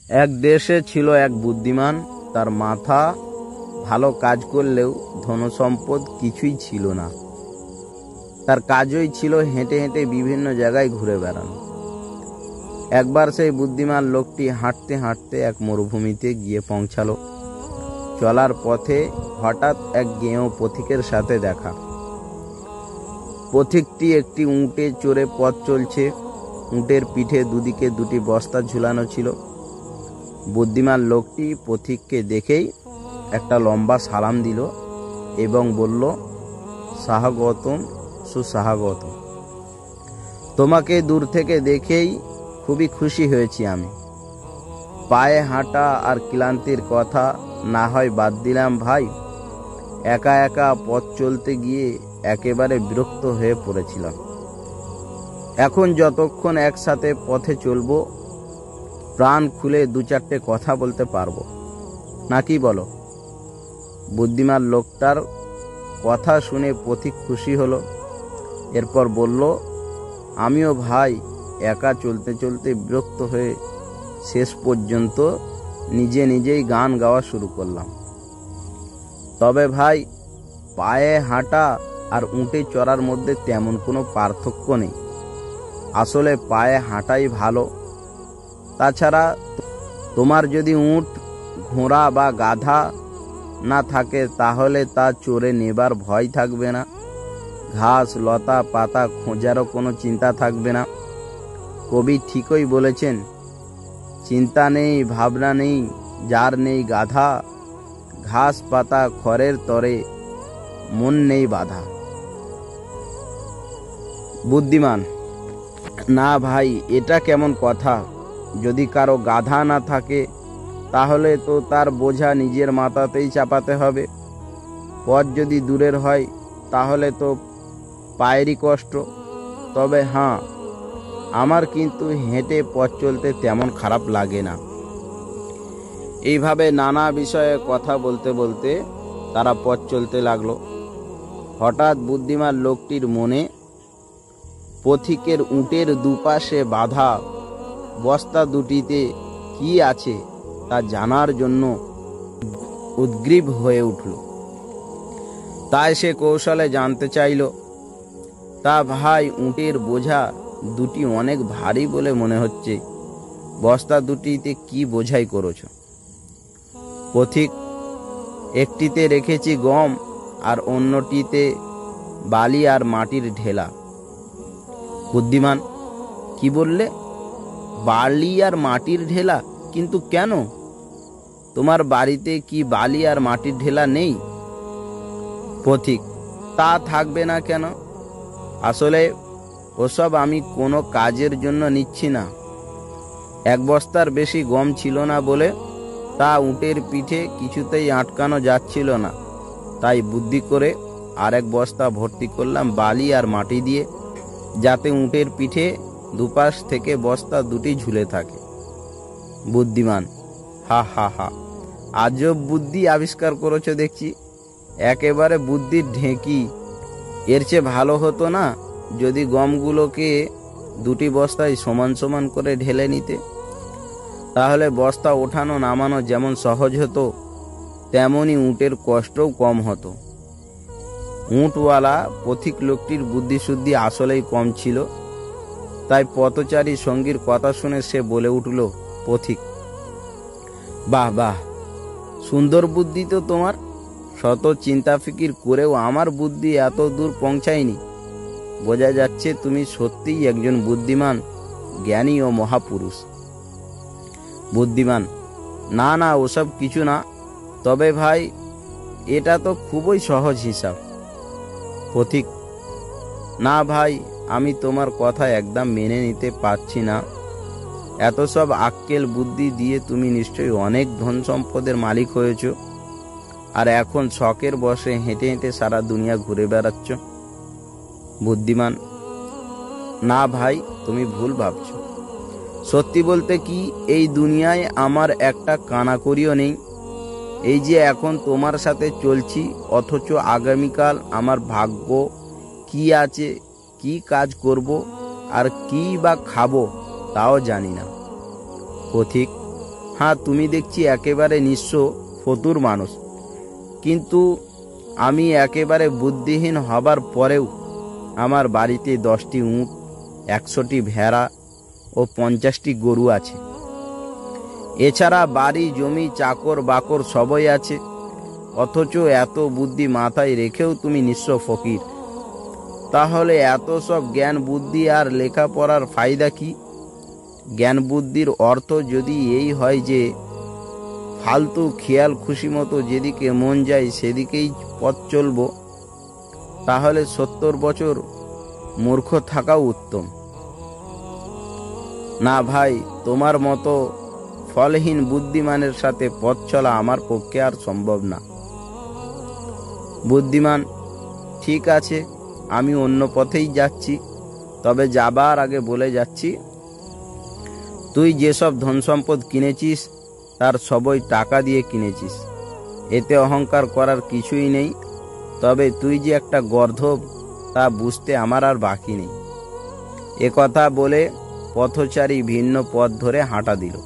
এক দেশে ছিল এক বুদ্ধিমান, তার মাথা ভালো কাজ করলেও ধনসম্পদ কিছুই ছিল না। তার কাজই ছিল হেঁটে হেঁটে বিভিন্ন জায়গায় ঘুরে বেড়ানো। একবার সেই বুদ্ধিমান লোকটি হাঁটতে হাঁটতে এক মরুভূমিতে গিয়ে পৌঁছালো। চলার পথে হঠাৎ এক গেঁয়ো পথিকের সাথে দেখা। পথিকটি একটি উঁটে চড়ে পথ চলছে। উঁটের পিঠে দুদিকে দুটি বস্তা ঝুলানো ছিল। বুদ্ধিমান লোকটি পথিককে দেখেই একটা লম্বা সালাম দিল এবং বলল, স্বাগতম, সুস্বাগতম। তোমাকে দূর থেকে দেখেই খুবই খুশি হয়েছি আমি। পায়ে হাঁটা আর ক্লান্তির কথা না হয় বাদ দিলাম ভাই, একা একা পথ চলতে গিয়ে একেবারে বিরক্ত হয়ে পড়েছিলাম। এখন যতক্ষণ একসাথে পথে চলবো, প্রাণ খুলে দু চারটে কথা বলতে পারবো, নাকি বলো? বুদ্ধিমান লোকটার কথা শুনে পথিক খুশি হলো। এরপর বলল, আমিও ভাই একা চলতে চলতে বিরক্ত হয়ে শেষ পর্যন্ত নিজে নিজেই গান গাওয়া শুরু করলাম। তবে ভাই, পায়ে হাঁটা আর উঁটে চড়ার মধ্যে তেমন কোনো পার্থক্য নেই। আসলে পায়ে হাঁটাই ভালো। তাছাড়া তোমার যদি উঁট, ঘোড়া বা গাধা না থাকে তাহলে তা চড়ে নেবার ভয় থাকবে না। ঘাস, লতা, পাতা খোঁজারও কোনো চিন্তা থাকবে না। কবি ঠিকই বলেছেন, চিন্তা নেই, ভাবনা নেই, যার নেই গাধা, ঘাস পাতা খড়ের তরে মন নেই বাধা। বুদ্ধিমান, না ভাই, এটা কেমন কথা? যদি কারো গাধা না থাকে তাহলে তো তার বোঝা নিজের মাথাতেই চাপাতে হবে। পথ যদি দূরের হয় তাহলে তো পায়েরই কষ্ট। তবে হ্যাঁ, আমার কিন্তু হেঁটে পথ চলতে তেমন খারাপ লাগে না। এইভাবে নানা বিষয়ে কথা বলতে বলতে তারা পথ চলতে লাগলো। হঠাৎ বুদ্ধিমান লোকটির মনে পথিকের উটের দুপাশে বাঁধা বস্তা দুটিতে কি আছে তা জানার জন্য উদ্গ্রীব হয়ে উঠল। তাই সে কৌশলে জানতে চাইল, তা ভাই, উটের বোঝা দুটি অনেক ভারী বলে মনে হচ্ছে, বস্তা দুটিতে কি বোঝাই করেছ? পথিক, একটিতে রেখেছি গম আর অন্যটিতে বালি আর মাটির ঢেলা। বুদ্ধিমান, কি বললে? বালি আর মাটির ঢেলা? কিন্তু কেন? তোমার বাড়িতে কি বালি আর মাটির ঢেলা নেই? পথিক, তা থাকবে না কেন? আসলে ওসব আমি কোনো কাজের জন্য নিচ্ছি না। এক বস্তার বেশি গম ছিল না বলে তা উটের পিঠে কিছুতেই আটকানো যাচ্ছিল না, তাই বুদ্ধি করে আরেক বস্তা ভর্তি করলাম বালি আর মাটি দিয়ে, যাতে উটের পিঠে দুপাশ থেকে বস্তা দুটি ঝুলে থাকে। বুদ্ধিমান, হা হা হা, আজব বুদ্ধি আবিষ্কার করেছ দেখছি, একেবারে বুদ্ধির ঢেঁকি। এর চেয়ে ভালো হতো না যদি গমগুলোকে দুটি বস্তায় সমান সমান করে ঢেলে নিতে? তাহলে বস্তা ওঠানো নামানো যেমন সহজ হতো, তেমনি উটের কষ্টও কম হতো। উটওয়ালা পথিক লোকটির বুদ্ধিশুদ্ধি আসলেই কম ছিল। তাই পথচারী সঙ্গীর কথা শুনে সে বলে উঠল, পথিক, বাহ বাহ, সুন্দর বুদ্ধি তো তোমার। শত চিন্তা ফিকির করেও আমার বুদ্ধি এত দূর পৌঁছায়নি। বোঝা যাচ্ছে তুমি সত্যিই একজন বুদ্ধিমান, জ্ঞানী ও মহাপুরুষ। বুদ্ধিমান, না না, ওসব কিছু না। তবে ভাই, এটা তো খুবই সহজ হিসাব। পথিক, না ভাই, আমি তোমার কথা একদম মেনে নিতে পারছি না। এত সব আক্কেল বুদ্ধি দিয়ে তুমি নিশ্চয়ই অনেক ধন সম্পদের মালিক হয়েছ, আর এখন শখের বসে হেঁটে হেঁটে সারা দুনিয়া ঘুরে বেড়াচ্ছ। বুদ্ধিমান, না ভাই, তুমি ভুল ভাবছ। সত্যি বলতে কি, এই দুনিয়ায় আমার একটা কানাকড়িও নেই। এই যে এখন তোমার সাথে চলছি, অথচ আগামীকাল আমার ভাগ্য কি আছে, কি কাজ করব আর কি বা খাবো তাও জানি না। পথিক, হ্যাঁ, তুমি দেখছি একেবারে নিঃস্ব ফতুর মানুষ, কিন্তু আমি একেবারে বুদ্ধিহীন হবার পরেও আমার বাড়িতে 10টি উট, 100টি ভেড়া ও 50টি গরু আছে। এছাড়া বাড়ি, জমি, চাকর বাকর সবই আছে। অথচ এত বুদ্ধি মাথায় রেখেও তুমি নিঃস্ব ফকির। তাহলে এত সব জ্ঞান বুদ্ধি আর লেখাপড়ার ফায়দা কি? জ্ঞান বুদ্ধির অর্থ যদি এই হয় যে ফালতু খেয়াল খুশি মতো যেদিকে মন যায় সেদিকেই পথ চলব, তাহলে 70 বছর মূর্খ থাকাও উত্তম। না ভাই, তোমার মতো ফলহীন বুদ্ধিমানের সাথে পথ চলা আমার পক্ষে আর সম্ভব না। বুদ্ধিমান, ঠিক আছে, আমি অন্য পথেই যাচ্ছি, তবে যাবার আগে বলে যাচ্ছি, তুই যেসব ধন সম্পদ কিনেছিস তার সবই টাকা দিয়ে কিনেছিস। এতে অহংকার করার কিছুই নেই, তবে তুই যে একটা গর্ধব তা বুঝতে আমার আর বাকি নেই। একথা বলে পথচারী ভিন্ন পথ ধরে হাঁটা দিল,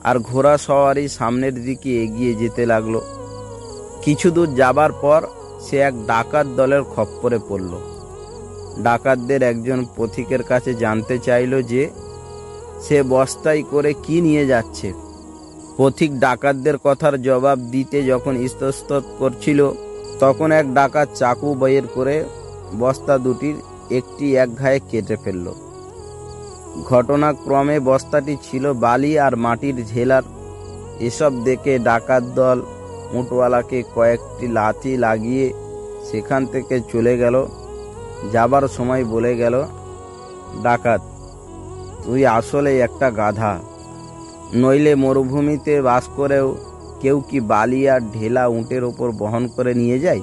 আর ঘোড়া সওয়ারি সামনের দিকে এগিয়ে যেতে লাগলো। কিছু দূর যাবার পর সে এক ডাকাত দলের খপ্পরে পড়ল। ডাকাতদের একজন পথিকের কাছে জানতে চাইল যে সে বস্তায় করে কি নিয়ে যাচ্ছে। পথিক ডাকাতদের কথার জবাব দিতে যখন ইতস্তত করছিল, তখন এক ডাকাত চাকু বের করে বস্তা দুটির একটি এক ঘায়ে কেটে ফেলল। ঘটনাক্রমে বস্তাটি ছিল বালি আর মাটির ঝেলার। এসব দেখে ডাকাত দল উটওয়ালাকে কয়েকটি লাথি লাগিয়ে সেখান থেকে চলে গেল। যাবার সময় বলে গেল, ডাকাত, তুই আসলে একটা গাধা, নইলে মরুভূমিতে বাস করেও কেউ কি বালি আর ঢেলা উটের ওপর বহন করে নিয়ে যায়?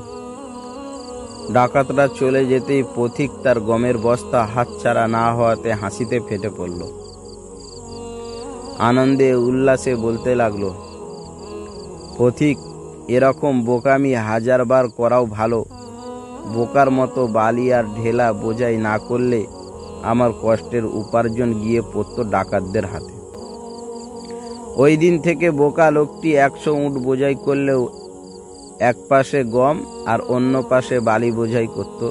ডাকাতরা চলে যেতেই পথিক তার গমের বস্তা হাতছাড়া না হওয়াতে হাসিতে ফেটে পড়ল। আনন্দে উল্লাসে বলতে লাগলো, পথিক, এরকম বোকামি 1000 বার করাও ভালো। বোকার মতো বালি আর ঢেলা বোঝাই না করলে আমার কষ্টের উপার্জন গিয়ে পড়তো ডাকাতদের হাতে। ওই দিন থেকে বোকা লোকটি 100 উট বোঝাই করলেও এক পাশে গম আর অন্য পাশে বালি বোঝাই করত।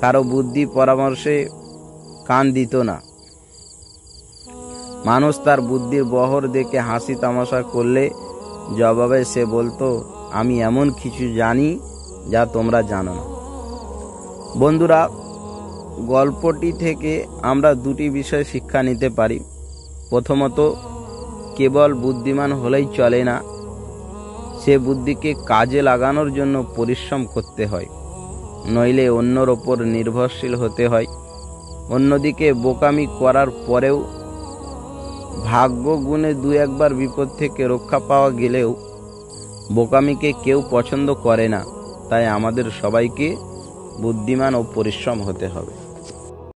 কারো বুদ্ধি পরামর্শে কান দিত না। মানুষ তার বুদ্ধির বহর দেখে হাসি তামাশা করলে জবাবে সে বলতো, আমি এমন কিছু জানি যা তোমরা জানো না। বন্ধুরা, গল্পটি থেকে আমরা দুটি বিষয় শিক্ষা নিতে পারি। প্রথমত, কেবল বুদ্ধিমান হলেই চলে না, সে বুদ্ধিকে কাজে লাগানোর জন্য পরিশ্রম করতে হয়, নইলে অন্যর ওপর নির্ভরশীল হতে হয়। অন্যদিকে বোকামি করার পরেও ভাগ্য গুণে 2-1 বার বিপদ থেকে রক্ষা পাওয়া গেলেও বোকামিকে কেউ পছন্দ করে না। তাই আমাদের সবাইকে বুদ্ধিমান ও পরিশ্রম হতে হবে।